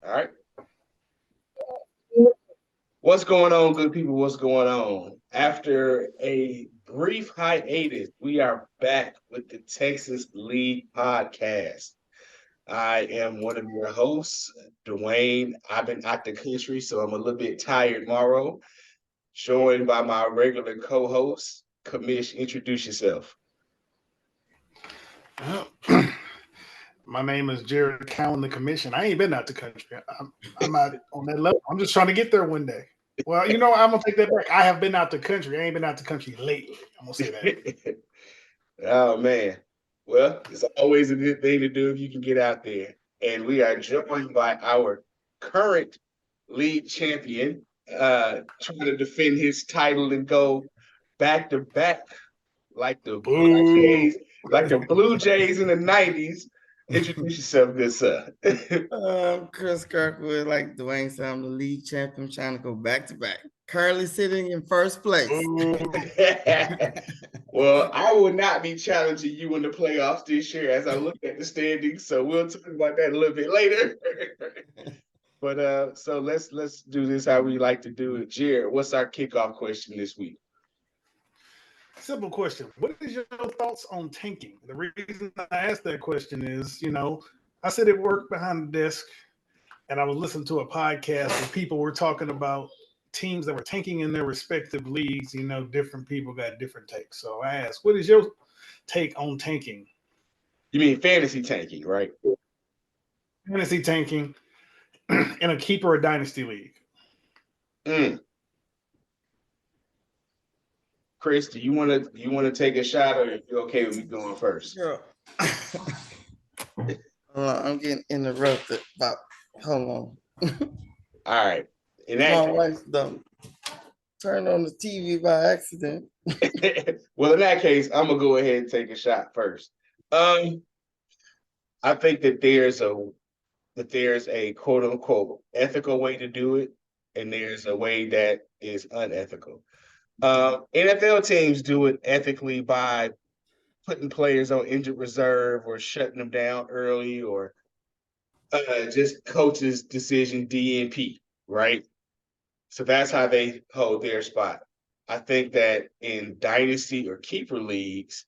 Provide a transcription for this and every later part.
All right. What's going on, good people? What's going on? After a brief hiatus, we are back with the Texas League Podcast. I am one of your hosts, Dwayne. I've been out the country, so I'm a little bit tired tomorrow. Joined by my regular co-host, Kamish. Introduce yourself. My name is Jared Cowan, the commission. I ain't been out the country. I'm out on that level. I'm just trying to get there one day. Well, I'm gonna take that back. I have been out the country. I ain't been out the country lately. I'm gonna say that. Oh man. Well, it's always a good thing to do if you can get out there. And we are joined by our current league champion, trying to defend his title and go back to back like the Blue Boo. Jays, like the Blue Jays in the 90s. Introduce yourself, good sir. Chris Kirkwood, like Dwayne said, I'm the league champion, trying to go back to back. Currently sitting in first place. Boo. Well, I will not be challenging you in the playoffs this year as I look at the standings. So we'll talk about that a little bit later. But so let's do this how we like to do it. Jared, what's our kickoff question this week? Simple question. What is your thoughts on tanking? The reason I asked that question is, I sit at work behind the desk and I was listening to a podcast where people were talking about teams that were tanking in their respective leagues. Different people got different takes. So I asked, what is your take on tanking? You mean fantasy tanking, right? Fantasy tanking in a keeper or dynasty league. Mm. Chris, do you want to take a shot, or are you okay with me going first? Girl. I'm getting interrupted. Hold on. All right. In My that wife done turned on the TV by accident. well, in that case, I'm gonna go ahead and take a shot first. I think that there's a quote unquote ethical way to do it, and there's a way that is unethical. NFL teams do it ethically by putting players on injured reserve or shutting them down early, or just coaches' decision DNP, right? So that's how they hold their spot. I think that in dynasty or keeper leagues,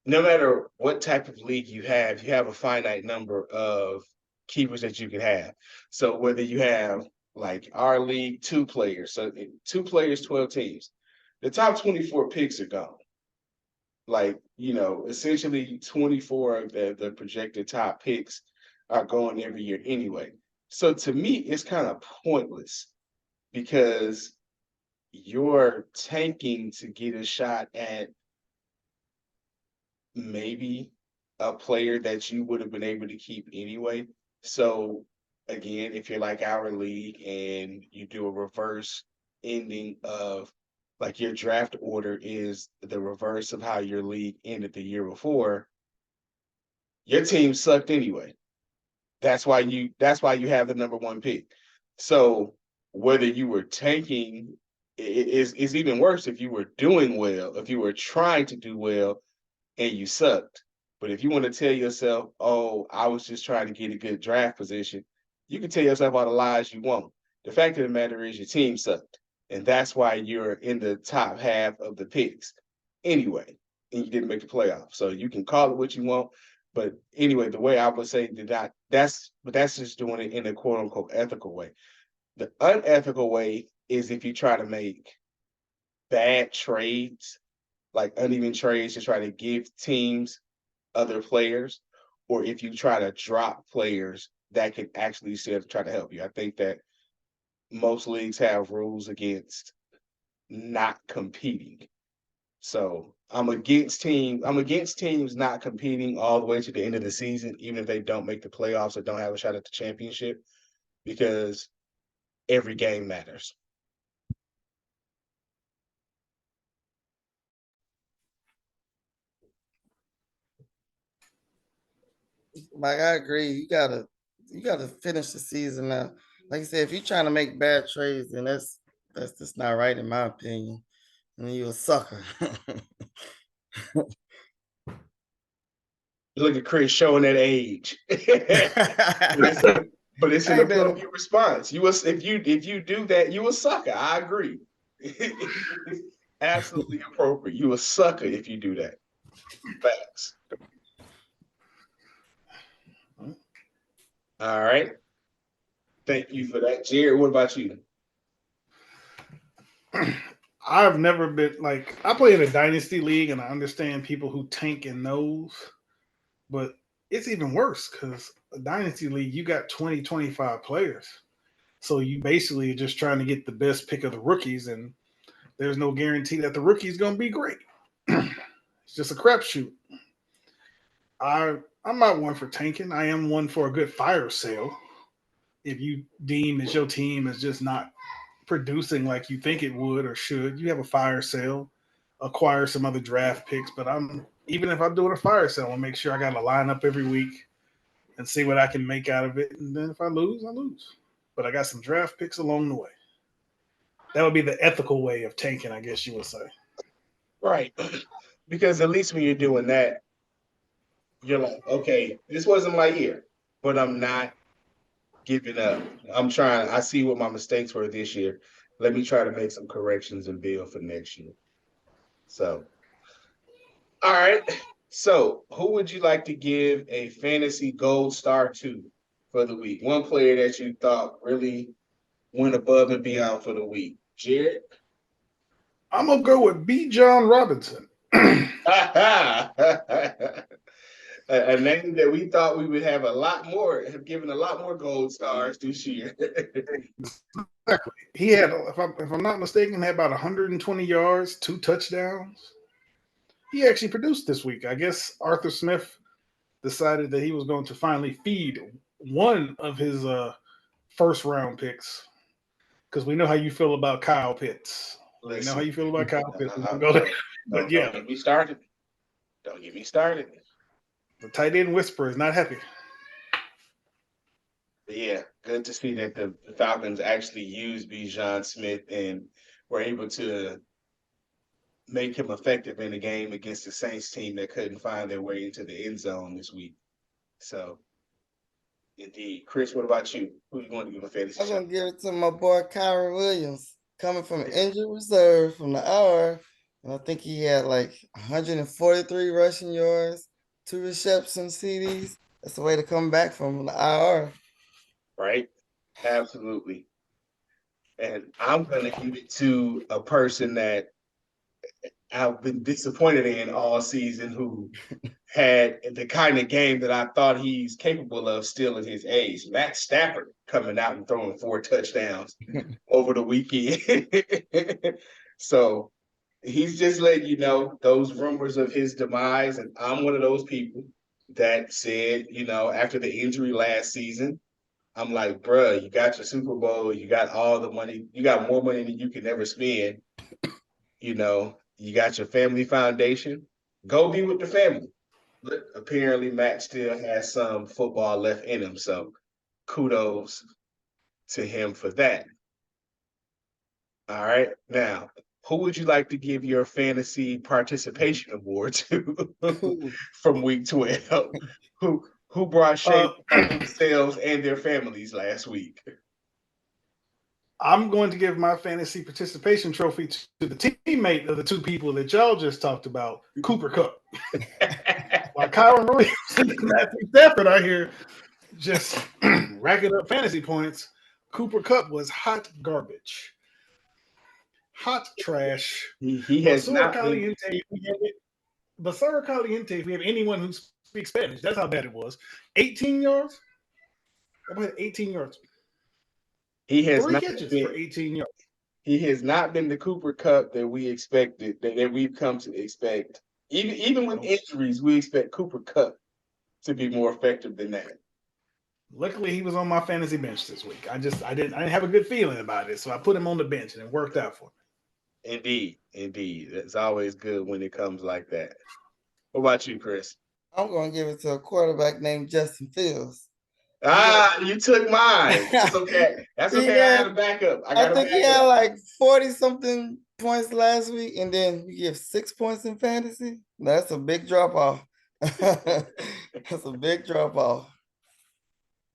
no matter what type of league you have a finite number of keepers that you can have. So whether you have like our league, two players, so 2 players, 12 teams, the top 24 picks are gone. Like, essentially 24 of the projected top picks are going every year anyway. So to me, it's kind of pointless because you're tanking to get a shot at maybe a player that you would have been able to keep anyway. So again, if you're like our league and you do a reverse ending of like your draft order is the reverse of how your league ended the year before, your team sucked anyway. That's why you have the number one pick. So whether you were tanking is even worse if you were doing well, if you were trying to do well and you sucked. But if you want to tell yourself, oh, I was just trying to get a good draft position, you can tell yourself all the lies you want. The fact of the matter is your team sucked. And that's why you're in the top half of the picks anyway. And you didn't make the playoffs. So you can call it what you want. But anyway, the way I would say that's just doing it in a quote unquote ethical way. The unethical way is if you try to make bad trades, like uneven trades to try to give teams other players, or if you try to drop players that can actually still try to help you. I think that most leagues have rules against not competing. So I'm against teams not competing all the way to the end of the season, even if they don't make the playoffs or don't have a shot at the championship, because every game matters. Like I agree, you gotta finish the season now. Like I said, if you're trying to make bad trades, then that's just not right in my opinion. And you're a sucker. Look at Chris showing that age. But it's an Hey, man. appropriate response. If you do that, you a sucker. I agree. It's absolutely appropriate. You a sucker if you do that. Facts. All right. Thank you for that. Jared, what about you? I've never been like I play in a dynasty league, and I understand people who tank in those, but it's even worse because a dynasty league you got 20, 25 players, so you basically are just trying to get the best pick of the rookies, and there's no guarantee that the rookie's going to be great. It's just a crapshoot. I'm not one for tanking. I am one for a good fire sale. If you deem that your team is just not producing like you think it would or should, you have a fire sale, acquire some other draft picks. But even if I'm doing a fire sale, I'll make sure I got to line up every week and see what I can make out of it. And then if I lose, I lose. But I got some draft picks along the way. That would be the ethical way of tanking, I guess you would say. Right. Because at least when you're doing that, you're like, okay, this wasn't my year, but I'm not giving up. I see what my mistakes were this year. Let me try to make some corrections and build for next year. So, all right. So, who would you like to give a fantasy gold star to for the week? One player that you thought really went above and beyond for the week. Jared? I'm going to go with B. John Robinson. A name that we thought we would have given a lot more gold stars this year. Exactly. He had, if I'm not mistaken, had about 120 yards, 2 touchdowns. He actually produced this week. I guess Arthur Smith decided that he was going to finally feed one of his first round picks because we know how you feel about Kyle Pitts. We know how you feel about Kyle Pitts. But yeah, don't get me started. Don't get me started. The tight end whisperer is not happy. But yeah, good to see that the Falcons actually used Bijan Smith and were able to make him effective in the game against the Saints team that couldn't find their way into the end zone this week. So, indeed. Chris, what about you? Who you want to give a fantasy I'm shout? gonna give it to my boy Kyron Williams, coming from injured reserve from the IR. And I think he had like 143 rushing yards, 2 reception CDs. That's the way to come back from the IR. Right? Absolutely. And I'm going to give it to a person that I've been disappointed in all season who had the kind of game that I thought he's capable of still at his age. Matt Stafford coming out and throwing 4 touchdowns over the weekend. So he's just letting you know those rumors of his demise. And I'm one of those people that said, after the injury last season, I'm like, bruh, you got your Super Bowl, you got all the money, you got more money than you can ever spend. You got your family foundation. Go be with the family. But apparently, Matt still has some football left in him. So kudos to him for that. All right. Now, who would you like to give your fantasy participation award to from week 12? Who brought shame on themselves and their families last week? I'm going to give my fantasy participation trophy to the teammate of the 2 people that y'all just talked about, Cooper Kupp. While Kyron Williams and Matthew Stafford out here just racking up fantasy points, Cooper Kupp was hot garbage. Hot trash. He has not been. Basara Caliente, if we have anyone who speaks Spanish, that's how bad it was. 18 yards? I had 18 yards. He has 3 not catches been, for 18 yards. He has not been the Cooper Kupp that we expected, that we've come to expect. Even with injuries, we expect Cooper Kupp to be more effective than that. Luckily, he was on my fantasy bench this week. I didn't have a good feeling about it, so I put him on the bench, and it worked out for me. Indeed. It's always good when it comes like that. What about you, Chris? I'm gonna give it to a quarterback named Justin Fields. You took mine. That's okay. That's okay. I had a backup. I think he had like 40-something points last week, and then you give 6 points in fantasy. That's a big drop off. That's a big drop off.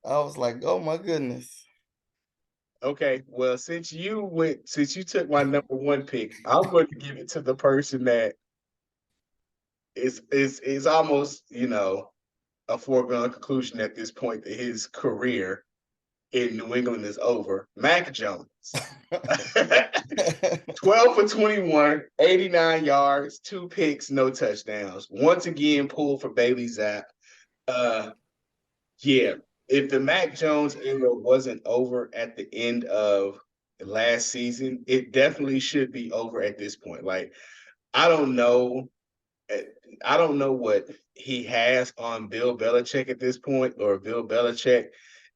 I was like, oh my goodness. Okay, well, since you took my number one pick, I'm going to give it to the person that is almost, a foregone conclusion at this point that his career in New England is over. Mac Jones. 12 for 21, 89 yards, 2 picks, no touchdowns. Once again, pulled for Bailey Zapp. Uh, yeah, if the Mac Jones era wasn't over at the end of last season, it definitely should be over at this point. Like, I don't know. eh, I don't know what he has on Bill Belichick at this point, or Bill Belichick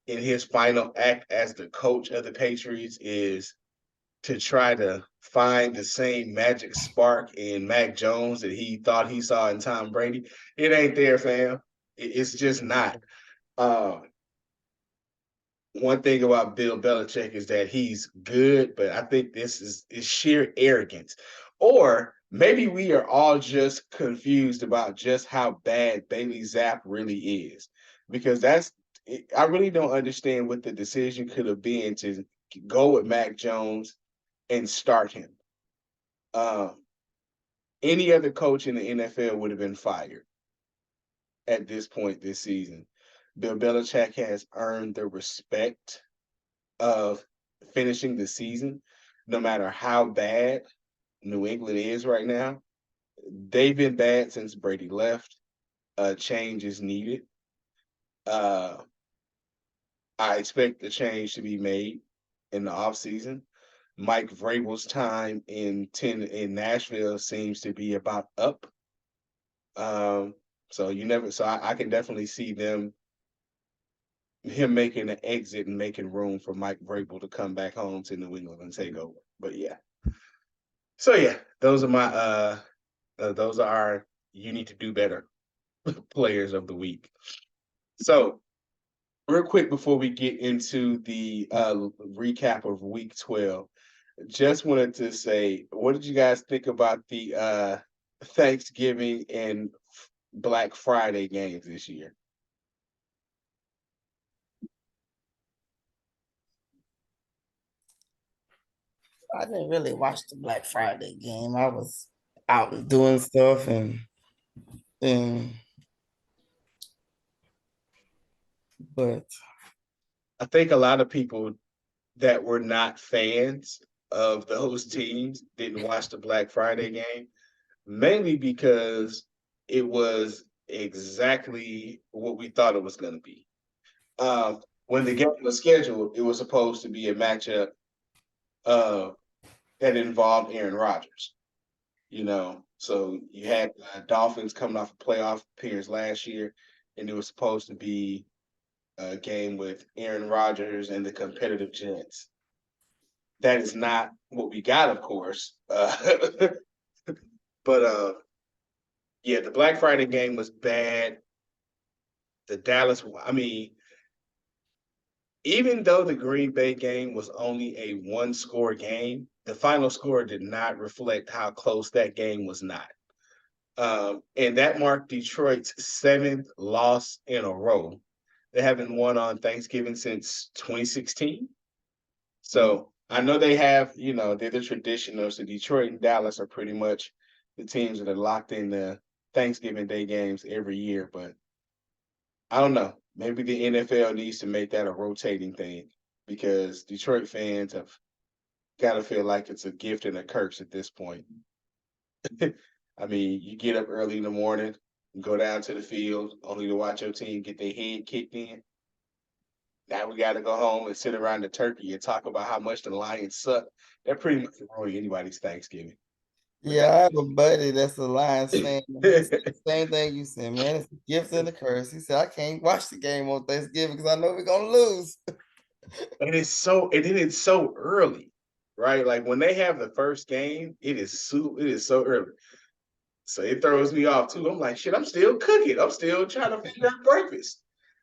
in his final act as the coach of the Patriots is to try to find the same magic spark in Mac Jones that he thought he saw in Tom Brady. It ain't there, fam. It's just not. Uh, One thing about Bill Belichick is that he's good, but I think this is sheer arrogance. Or maybe we are all just confused about just how bad Bailey Zapp really is. Because I really don't understand what the decision could have been to go with Mac Jones and start him. Um, any other coach in the NFL would have been fired at this point this season. Bill Belichick has earned the respect of finishing the season, no matter how bad New England is right now. They've been bad since Brady left. Change is needed. Uh, I expect the change to be made in the offseason. Mike Vrabel's time in Nashville seems to be about up. Um, so I can definitely see him making an exit and making room for Mike Vrabel to come back home to New England and take over. But yeah. So yeah, those are our you need to do better players of the week. So real quick before we get into the recap of week 12, just wanted to say, what did you guys think about the Thanksgiving and Black Friday games this year? I didn't really watch the Black Friday game. I was out and doing stuff and but I think a lot of people that were not fans of those teams didn't watch the Black Friday game, mainly because it was exactly what we thought it was going to be. When the game was scheduled, it was supposed to be a matchup uh, that involved Aaron Rodgers. So you had Dolphins coming off a playoff appearance last year, and it was supposed to be a game with Aaron Rodgers and the competitive Jets. That is not what we got, of course. But yeah, the Black Friday game was bad. The Dallas, I mean, even though the Green Bay game was only a one-score game, the final score did not reflect how close that game was not. And that marked Detroit's seventh loss in a row. They haven't won on Thanksgiving since 2016. So I know they have, they're the traditionals. So Detroit and Dallas are pretty much the teams that are locked in the Thanksgiving Day games every year. But I don't know. Maybe the NFL needs to make that a rotating thing because Detroit fans have got to feel like it's a gift and a curse at this point. I mean, you get up early in the morning, go down to the field, only to watch your team get their head kicked in. Now we got to go home and sit around the turkey and talk about how much the Lions suck. That pretty much ruin anybody's Thanksgiving. yeah, I have a buddy that's a Lions fan. He said the same thing you said, man. It's a gift and a curse. He said, I can't watch the game on Thanksgiving because I know we're gonna lose. It's so early, right? Like when they have the first game, it is so early. So it throws me off too. I'm like, shit, I'm still cooking. I'm still trying to figure out breakfast.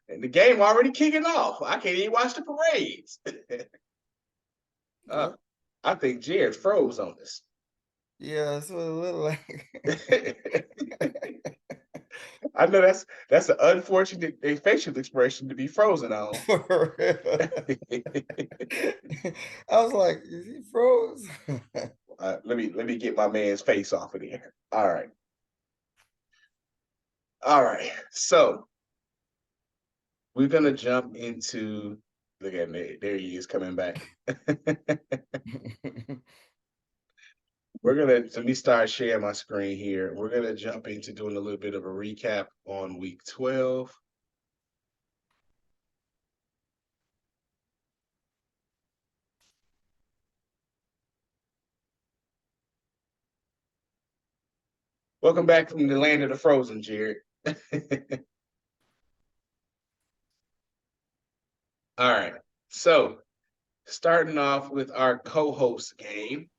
And the game already kicking off. I can't even watch the parades. uh, Yep. I think Jared froze on us. Yeah, that's what it looked like. I know that's an unfortunate facial expression to be frozen on. For real. I was like, is he froze? Let me get my man's face off of there. All right. All right. So we're gonna jump into look at me. There he is coming back. Let me start sharing my screen here. We're gonna jump into doing a little bit of a recap on week 12. Welcome back from the land of the frozen, Jared. All right. So starting off with our co-host game,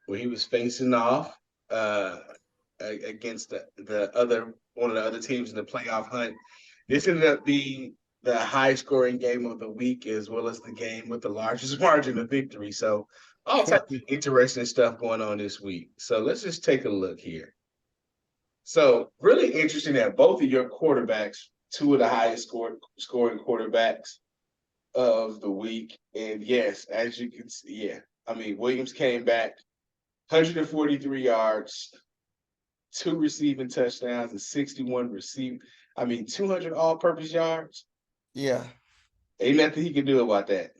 where he was facing off against the other one of the other teams in the playoff hunt. This ended up being the high scoring game of the week, as well as the game with the largest margin of victory. So all types of interesting stuff going on this week. So let's just take a look here. So really interesting that both of your quarterbacks, two of the highest scoring quarterbacks of the week. And yes, as you can see, yeah, I mean, Williams came back 143 yards, 2 receiving touchdowns, and 61 receiving. I mean, 200 all-purpose yards. Yeah. Ain't nothing he can do about that.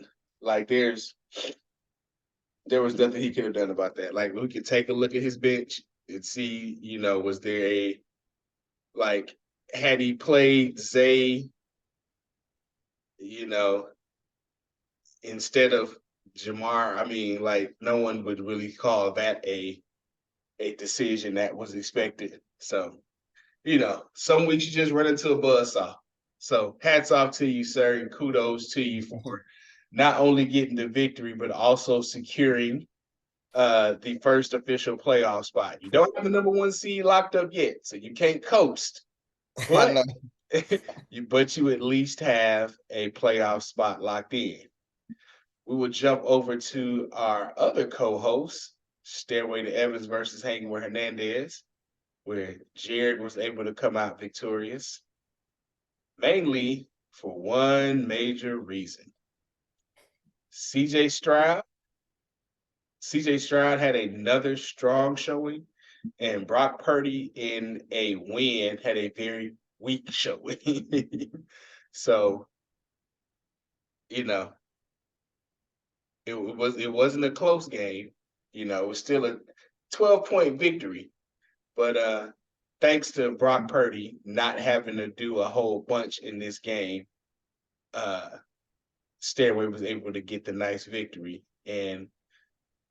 Like there was nothing he could have done about that. Like we could take a look at his bench and see, was there had he played Zay, instead of Jamar, I mean, like no one would really call that a decision that was expected. So, some weeks you just run into a buzzsaw. So hats off to you, sir, and kudos to you for not only getting the victory, but also securing the first official playoff spot. You don't have the number 1 seed locked up yet, so you can't coast. But you at least have a playoff spot locked in. We will jump over to our other co-host, Stairway to Evans versus Hanging with Hernandez, where Jared was able to come out victorious, mainly for one major reason. CJ Stroud had another strong showing, and Brock Purdy in a win had a very weak showing. So, it wasn't a close game. It was still a 12-point victory. But thanks to Brock Purdy not having to do a whole bunch in this game, Stairway was able to get the nice victory and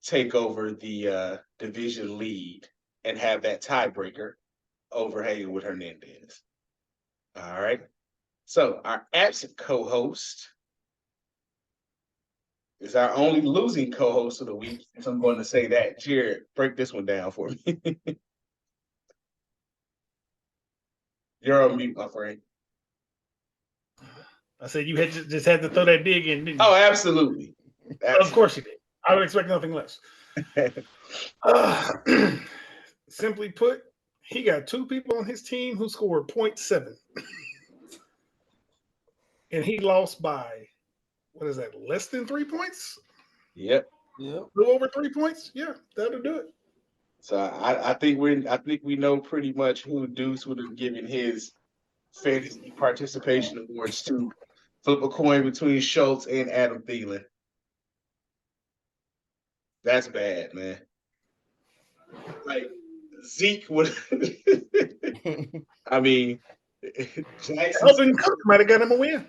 take over the division lead and have that tiebreaker over Hanging with Hernandez. All right. So our absent co-host is our only losing co-host of the week. So I'm going to say that. Jared, break this one down for me. You're on mute, my friend. I said you just had to throw that dig in, didn't you? Oh, absolutely. Of course you did. I would expect nothing less. Simply put, he got 2 people on his team who scored 0.7. And he lost by, what is that, less than 3 points? Yep. A little over 3 points? Yeah, that'll do it. So I think we know pretty much who Deuce would have given his fantasy participation awards to. Flip a coin between Schultz and Adam Thielen. That's bad, man. Like Zeke would. I mean, Jackson Cook might have got him a win,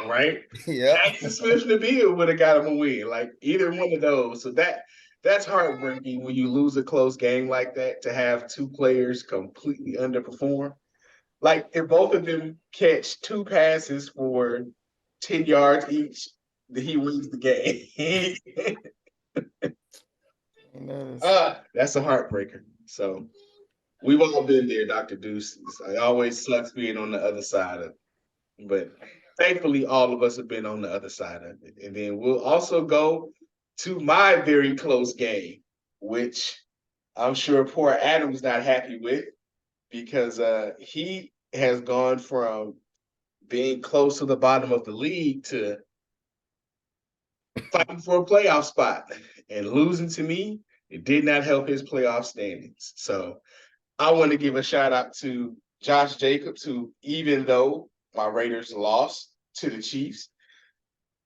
right? Yeah. Jackson Smith-Nabil would have got him a win. Like either one of those. So that's heartbreaking when you lose a close game like that to have 2 players completely underperform. Like if both of them catch 2 passes for 10 yards each, he wins the game. That's a heartbreaker. So we've all been there, Dr. Deuce. It always sucks being on the other side of it. But thankfully, all of us have been on the other side of it. And then we'll also go to my very close game, which I'm sure poor Adam's not happy with because he has gone from being close to the bottom of the league to fighting for a playoff spot and losing to me. It did not help his playoff standings. So I want to give a shout out to Josh Jacobs, who, even though my Raiders lost to the Chiefs,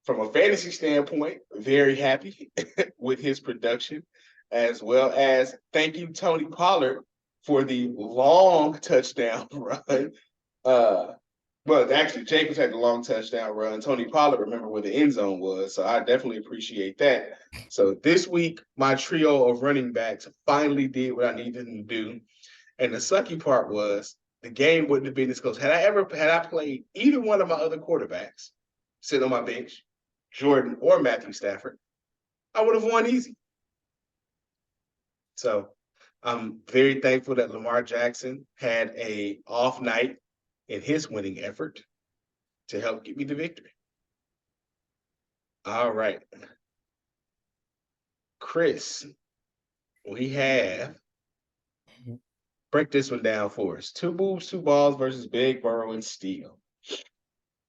from a fantasy standpoint, very happy with his production, as well as thank you, Tony Pollard, for the long touchdown run. Well, actually, Jacobs had the long touchdown run. Tony Pollard, remember where the end zone was. So I definitely appreciate that. So this week, my trio of running backs finally did what I needed them to do. And the sucky part was the game wouldn't have been this close. Had I played either one of my other quarterbacks sitting on my bench, Jordan or Matthew Stafford, I would have won easy. So I'm very thankful that Lamar Jackson had a off night in his winning effort to help get me the victory. All right. Chris, we have break this one down for us. 2 moves, 2 balls versus Big Burrow and Steele.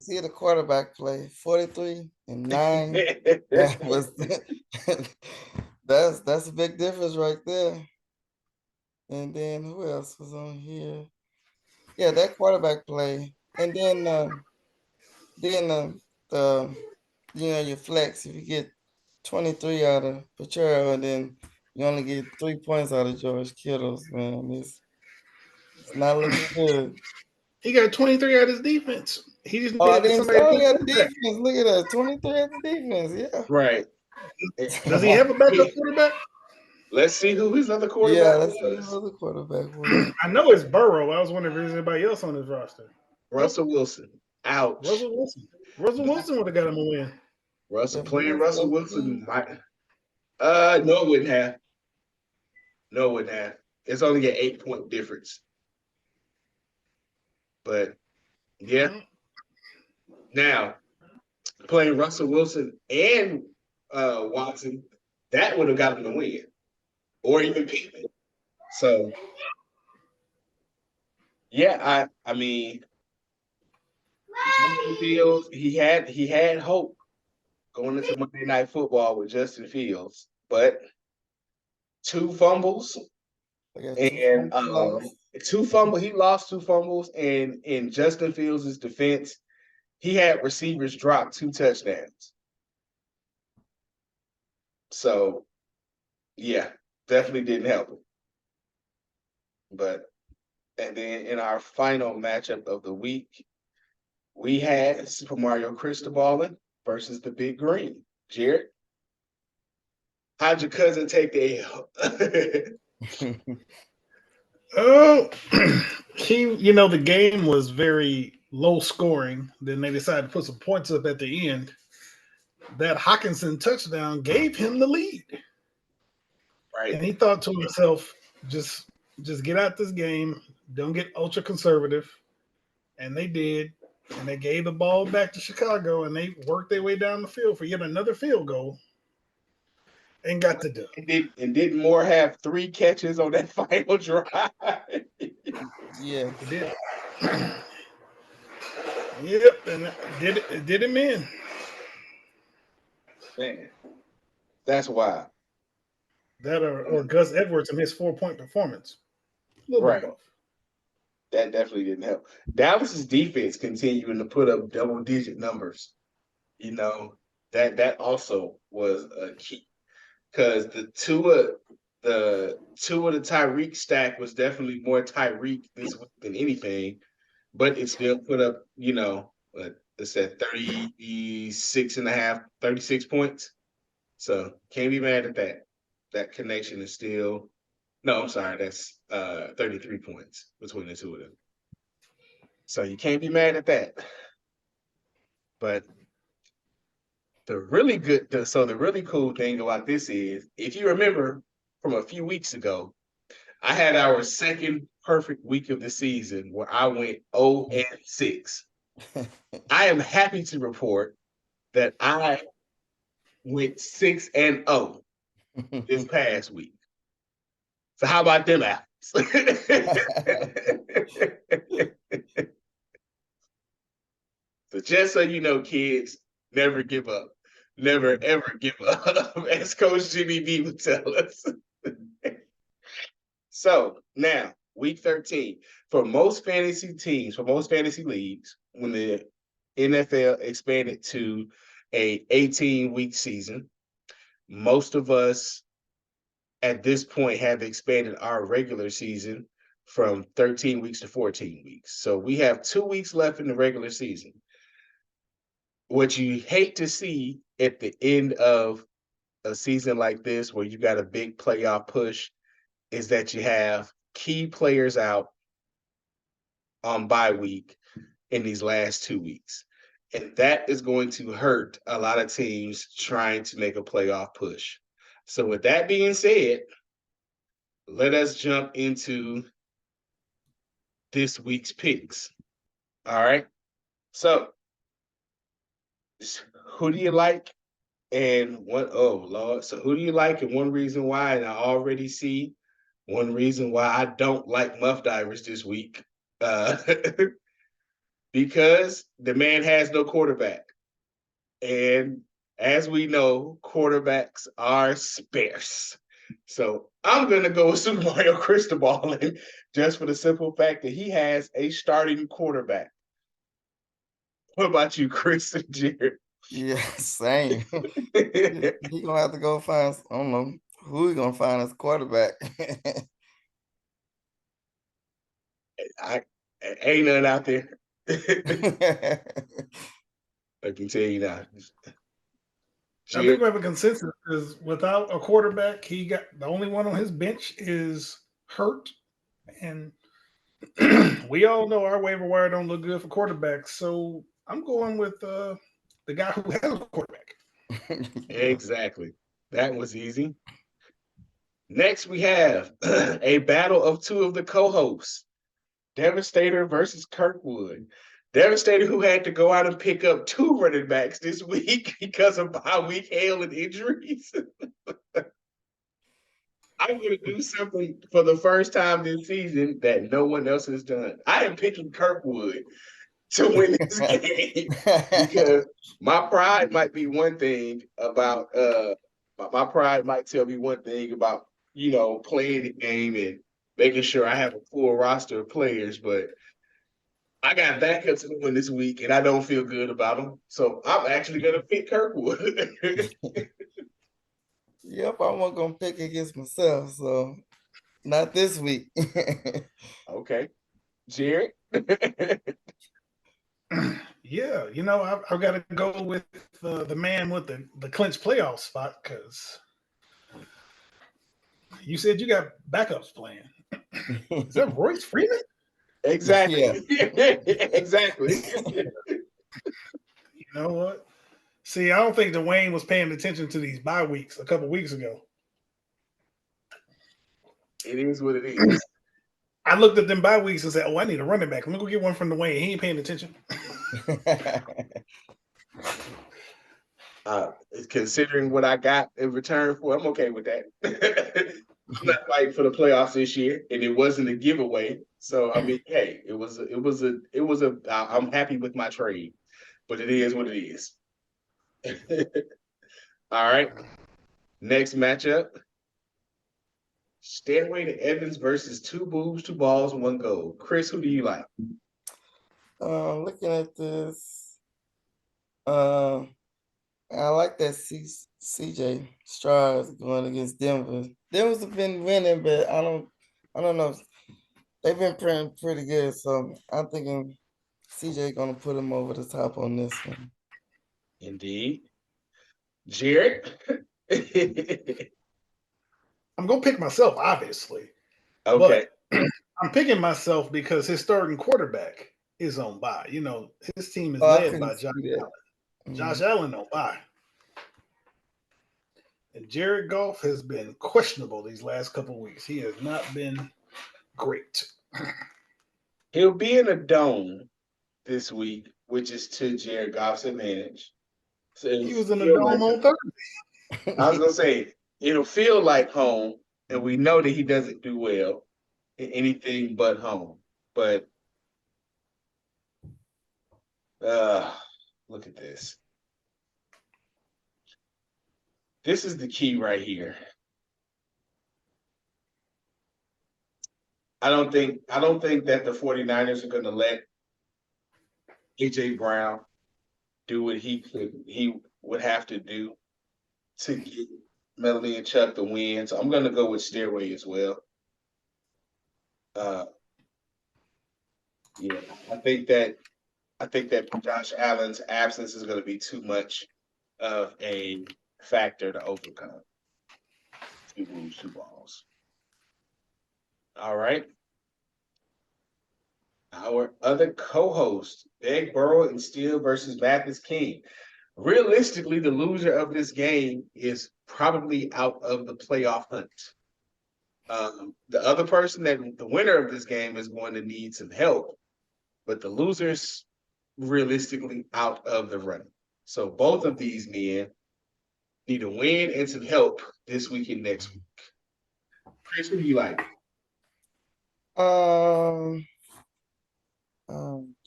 See the quarterback play 43 and 9. That was that's a big difference right there. And then who else was on here? Yeah, that quarterback play. And then the your flex, if you get 23 out of Pacheco and then you only get 3 points out of George Kittles, man. It's not looking good. He got 23 out of his defense. He just Oh, I needed didn't somebody to say play he had the quarterback. defense. Look at that. 23 at the defense. Yeah. Right. Does he have a backup quarterback? Let's see who his other Yeah, quarterback let's see was. who other quarterback was. I know it's Burrow. I was wondering if there's anybody else on his roster. Russell Wilson. Ouch. Russell Wilson. Russell Wilson would have got him a win. Russell Yeah, playing Russell Wilson might no, it wouldn't have. No, it wouldn't have. It's only an 8-point difference. But yeah. Now, playing Russell Wilson and Watson, that would have gotten the win. Or even Pittman. So yeah, I mean Justin Fields, he had hope going into Monday Night Football with Justin Fields, but 2 fumbles and 2 fumbles. He lost 2 fumbles, and in Justin Fields' defense, he had receivers drop 2 touchdowns. So, yeah, definitely didn't help him. But and then in our final matchup of the week, we had Super Mario Cristobalin versus the Big Green. Jared, how'd your cousin take the L? Oh, the game was very low scoring. Then they decided to put some points up at the end. That Hawkinson touchdown gave him the lead. Right. And he thought to himself, just get out this game. Don't get ultra conservative. And they did. And they gave the ball back to Chicago, and they worked their way down the field for yet another field goal and got the dub. And didn't Moore have 3 catches on that final drive? Yeah. He did. Yep, and it did him in. Man, that's wild. That or Gus Edwards and his 4-point performance. A little Right. bit off. That definitely didn't help. Dallas's defense continuing to put up double-digit numbers. That also was a key because the two of the Tyreek stack was definitely more Tyreek this week than anything, but it still put up, it's at 36 points. So can't be mad at that. That connection is still no, I'm sorry, that's 33 points between the two of them. So you can't be mad at that. But the really cool thing about this is, if you remember from a few weeks ago, I had our second perfect week of the season where I went 0-6. I am happy to report that I went 6-0 this past week. So how about them apples? So just so you know, kids, never give up. Never ever give up, as Coach Jimmy B would tell us. So now, week 13. For most fantasy teams, for most fantasy leagues, when the NFL expanded to a 18-week season, most of us at this point have expanded our regular season from 13 weeks to 14 weeks. So we have 2 weeks left in the regular season. What you hate to see at the end of a season like this, where you got a big playoff push, is that you have key players out on bye week in these last 2 weeks. And that is going to hurt a lot of teams trying to make a playoff push. So with that being said, let us jump into this week's picks. All right. So who do you like? And what, oh Lord. So who do you like and one reason why? And I already see one reason why I don't like Muff Divers this week. Because the man has no quarterback. And as we know, quarterbacks are scarce. So I'm going to go with Super Mario Cristobal just for the simple fact that he has a starting quarterback. What about you, Chris and Jared? Yeah, same. He gonna have to go find, I don't know who he gonna find as quarterback. I ain't none out there. I can tell you now. I think we have a consensus because without a quarterback, he got the only one on his bench is hurt, and we all know our waiver wire don't look good for quarterbacks. So I'm going with the guy who has a quarterback. Exactly. That was easy. Next, we have a battle of two of the co-hosts, Devastator versus Kirkwood. Devastator, who had to go out and pick up 2 running backs this week because of bye week hail and injuries. I'm going to do something for the first time this season that no one else has done. I am picking Kirkwood to win this game because my pride might be one thing about my pride might tell me one thing about playing the game and making sure I have a full roster of players, but I got backups to win this week and I don't feel good about them, so I'm actually gonna pick Kirkwood. Yep, I wasn't gonna pick against myself, so not this week. Okay, Jared. Yeah, I've got to go with the man with the clinch playoff spot because you said you got backups playing. Is that Royce Freeman? Exactly. Exactly. You know what? See, I don't think Dwayne was paying attention to these bye weeks a couple weeks ago. It is what it is. I looked at them bye weeks and said, "Oh, I need a running back. Let me go get one from Dwayne. He ain't paying attention." Considering what I got in return for, I'm okay with that. I'm not fighting for the playoffs this year, and it wasn't a giveaway. So I mean, hey, it was a. I'm happy with my trade, but it is what it is. All right, next matchup: Stanway to Evans versus 2 boobs, 2 balls, 1 goal. Chris, who do you like? Looking at this, I like that CJ Stroud going against Denver. Denver's been winning, but I don't know. They've been playing pretty good, so I'm thinking CJ gonna put him over the top on this one. Indeed, Jared. I'm gonna pick myself, obviously, Okay. but I'm picking myself because his starting quarterback is on bye. His team is Oh, I led couldn't by see Josh that. Allen. Josh Allen on bye. And Jared Goff has been questionable these last couple of weeks. He has not been great. He'll be in a dome this week, which is to Jared Goff's advantage. So He was in the dome on Thursday. I was gonna say it'll feel like home, and we know that he doesn't do well in anything but home. But look at this. This is the key right here. I don't think that the 49ers are going to let AJ Brown do what he would have to do to get Melanie and Chuck the win. So I'm going to go with Stairway as well. Yeah, I think that Josh Allen's absence is going to be too much of a factor to overcome. He moves 2 balls. All right. Our other co-host, Beg Burrow and Steele versus Mathis King. Realistically, the loser of this game is probably out of the playoff hunt. The other person the winner of this game is going to need some help, but the loser's realistically out of the running. So both of these men need a win and some help this week and next week. Chris, who do you like? I'm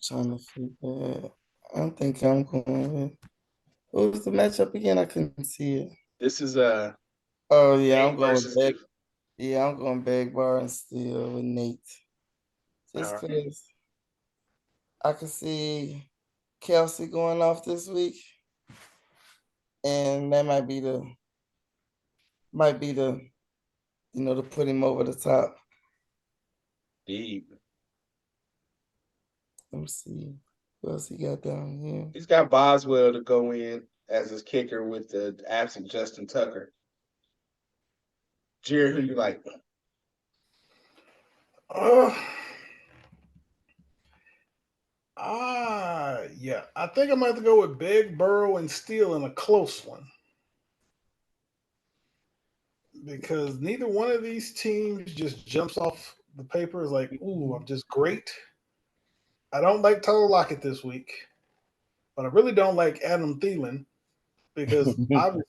trying to figure. I think I'm going with. What was the matchup again? I couldn't see it. This is Oh yeah, I'm Nate going with versus Beg. Yeah, I'm going Beg Bar and Steel with Nate. Just All right. because I can see Kelsey going off this week, and that might be the to put him over the top. Deep. Let me see what else he got down here. He's got Boswell to go in as his kicker with the absent Justin Tucker. Jared, who you like? Yeah. I think I'm going to have to go with Big, Burrow, and Steele in a close one. Because neither one of these teams just jumps off the paper as like, ooh, I'm just great. I don't like Tyler Lockett this week, but I really don't like Adam Thielen because obviously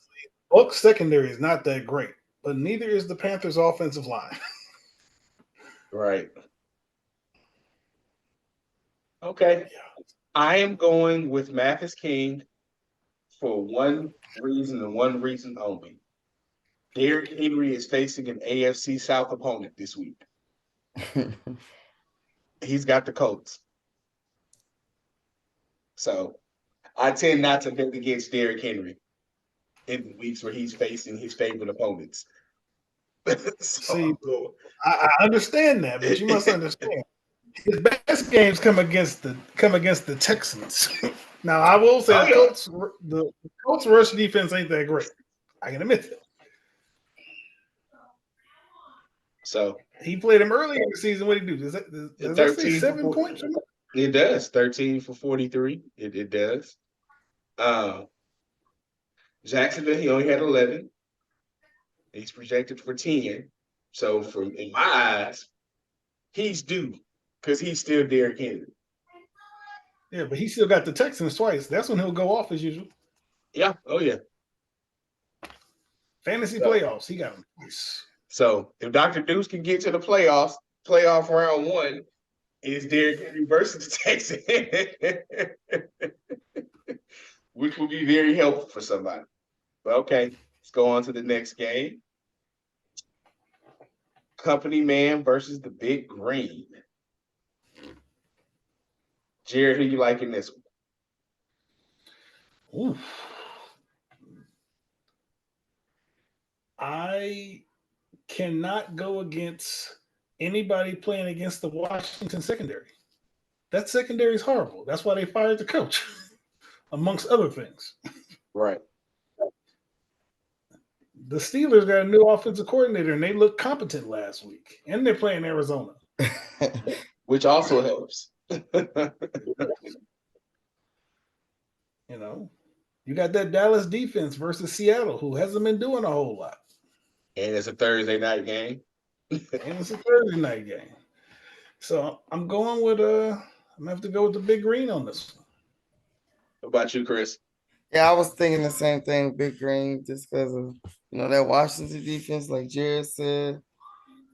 Buck's secondary is not that great, but neither is the Panthers' offensive line. Right. Okay. Yeah. I am going with Mathis King for one reason and one reason only. Derrick Henry is facing an AFC South opponent this week. He's got the Colts. So I tend not to bet against Derrick Henry in the weeks where he's facing his favorite opponents. See, I understand that, but you must understand his best games come against the Texans. Now I will say the Colts rush defense ain't that great. I can admit that. So he played him early in the season. What did he do? Does that say 7 points? It does. 13 for 43. It does. Jacksonville, he only had 11. He's projected for 10. So in my eyes, he's due because he's still Derrick Henry. Yeah, but he still got the Texans twice. That's when he'll go off as usual. Yeah. Oh, yeah. Fantasy playoffs, he got them twice. So if Dr. Deuce can get to the playoff round 1, it's Derrick Henry versus the Texans, which will be very helpful for somebody. But okay, let's go on to the next game. Company Man versus the Big Green. Jared, who you like in this one? Ooh. I cannot go against anybody playing against the Washington secondary. That secondary is horrible. That's why they fired the coach, amongst other things. Right. The Steelers got a new offensive coordinator, and they looked competent last week. And they're playing Arizona. Which also helps. You got that Dallas defense versus Seattle, who hasn't been doing a whole lot. And it's a Thursday night game. So I'm going with I'm gonna have to go with the Big Green on this one. What about you, Chris? Yeah, I was thinking the same thing, Big Green, just because of that Washington defense, like Jared said.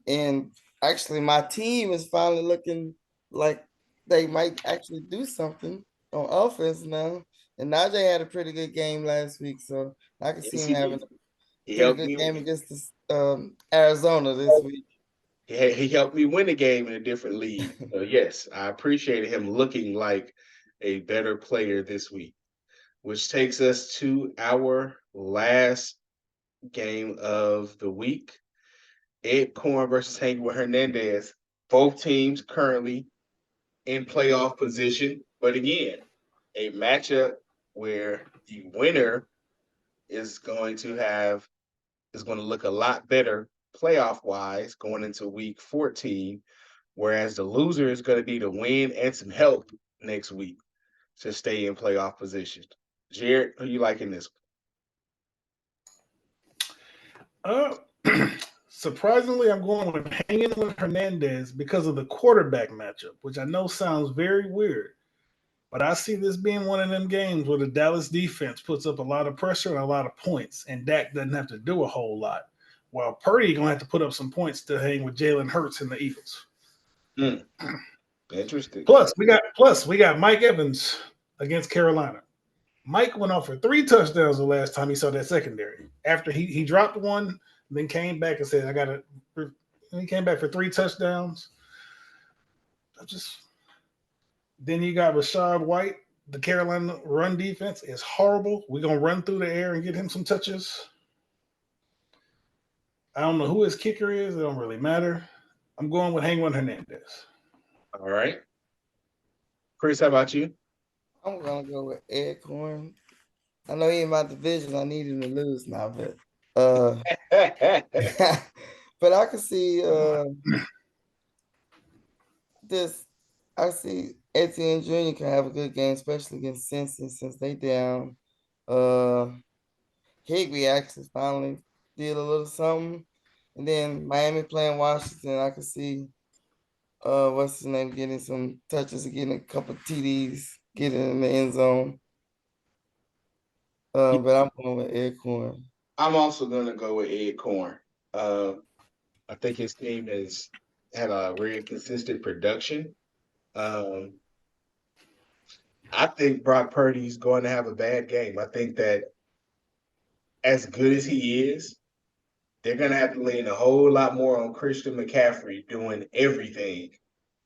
And actually, my team is finally looking like they might actually do something on offense now. And Najee had a pretty good game last week, so I can see Yes, him he having did. a He pretty helped good me. game against this, Arizona this week. He helped me win the game in a different league. So yes, I appreciated him looking like a better player this week, which takes us to our last game of the week. Ed Corn versus Hank Hernandez. Both teams currently in playoff position, but again, a matchup where the winner is going to look a lot better playoff wise going into week 14, whereas the loser is going to need a win and some help next week to stay in playoff position. Jared, who you liking this? Uh, surprisingly, I'm going with hanging with Hernandez because of the quarterback matchup, which I know sounds very weird. But I see this being one of them games where the Dallas defense puts up a lot of pressure and a lot of points, and Dak doesn't have to do a whole lot. While Purdy gonna have to put up some points to hang with Jalen Hurts and the Eagles. Hmm, interesting. Plus we got Mike Evans against Carolina. Mike went off for 3 touchdowns the last time he saw that secondary. After he dropped one, then came back and said, "I got to." He came back for 3 touchdowns. I just Then you got Rashad White. The Carolina run defense is horrible. We're gonna run through the air and get him some touches. I don't know who his kicker is. It don't really matter. I'm going with Hangman Hernandez. All right. Chris, how about you? I'm gonna go with Ed Corn. I know he in my division. I need him to lose now, but uh, but I can see this. I see Etienne Jr. can have a good game, especially against Cincy since they down. Uh, Higby actually finally did a little something, and then Miami playing Washington. I can see what's his name getting some touches, getting a couple TDs, getting in the end zone. But I'm going with Ed Corn. I'm also going to go with Ed Corn. Uh, I think his team has had a very consistent production. Um, I think Brock Purdy's going to have a bad game. I think that as good as he is, they're going to have to lean a whole lot more on Christian McCaffrey doing everything.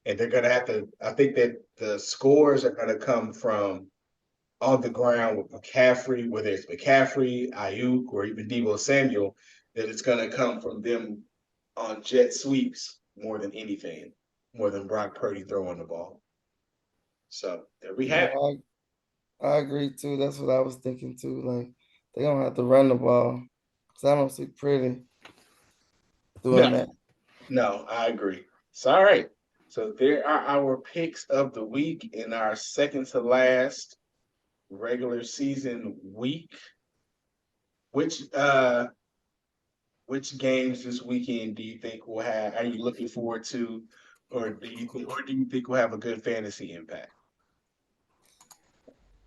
And they're going to have to, I think that the scores are going to come from on the ground with McCaffrey, whether it's McCaffrey, Ayuk, or even Deebo Samuel, that it's going to come from them on jet sweeps more than anything, more than Brock Purdy throwing the ball. So there we have it. No, I agree too. That's what I was thinking too. Like they don't have to run the ball because I don't see Pretty doing No, that. no, I agree. So, all right. So there are our picks of the week in our second to last regular season week. Which uh which games this weekend do you think will have? Are you looking forward to, or do you think will have a good fantasy impact?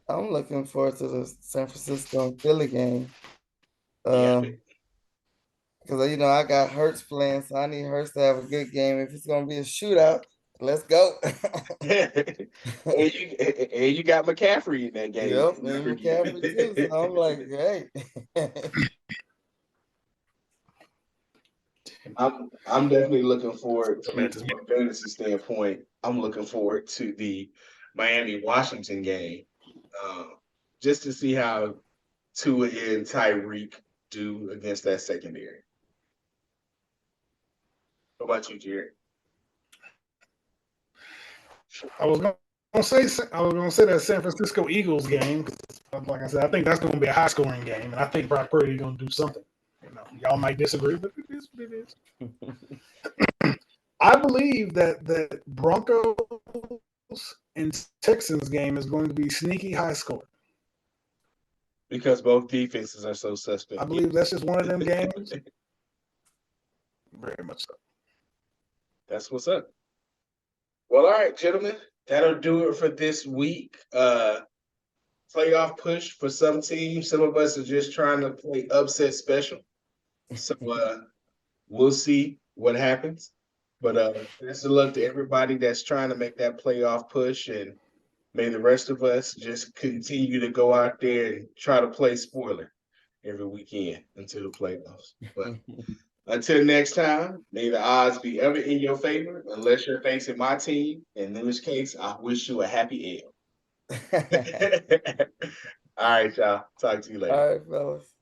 I'm looking forward to the San Francisco and Philly game. Yeah. Because I got Hurts playing, so I need Hurts to have a good game. If it's gonna be a shootout, let's go. And you got McCaffrey in that game. Yep, and McCaffrey too. So I'm like, hey. I'm definitely looking forward So to, man, from a fantasy standpoint. I'm looking forward to the Miami Washington game, just to see how Tua and Tyreek do against that secondary. What about you, Jared? I was gonna say that San Francisco Eagles game. 'Cause like I said, I think that's gonna be a high scoring game, and I think Brock Purdy is gonna do something. Y'all might disagree, but it is what it is. I believe that Broncos and Texans game is going to be sneaky high scoring. Because both defenses are so suspect. I believe that's just one of them games. Very much so. That's what's up. Well, all right, gentlemen, that'll do it for this week. playoff push for some teams. Some of us are just trying to play upset special. So we'll see what happens. But best of luck to everybody that's trying to make that playoff push, and may the rest of us just continue to go out there and try to play spoiler every weekend until the playoffs. But until next time, may the odds be ever in your favor, unless you're facing my team. In this case, I wish you a happy L. All right, y'all. Talk to you later. All right, fellas.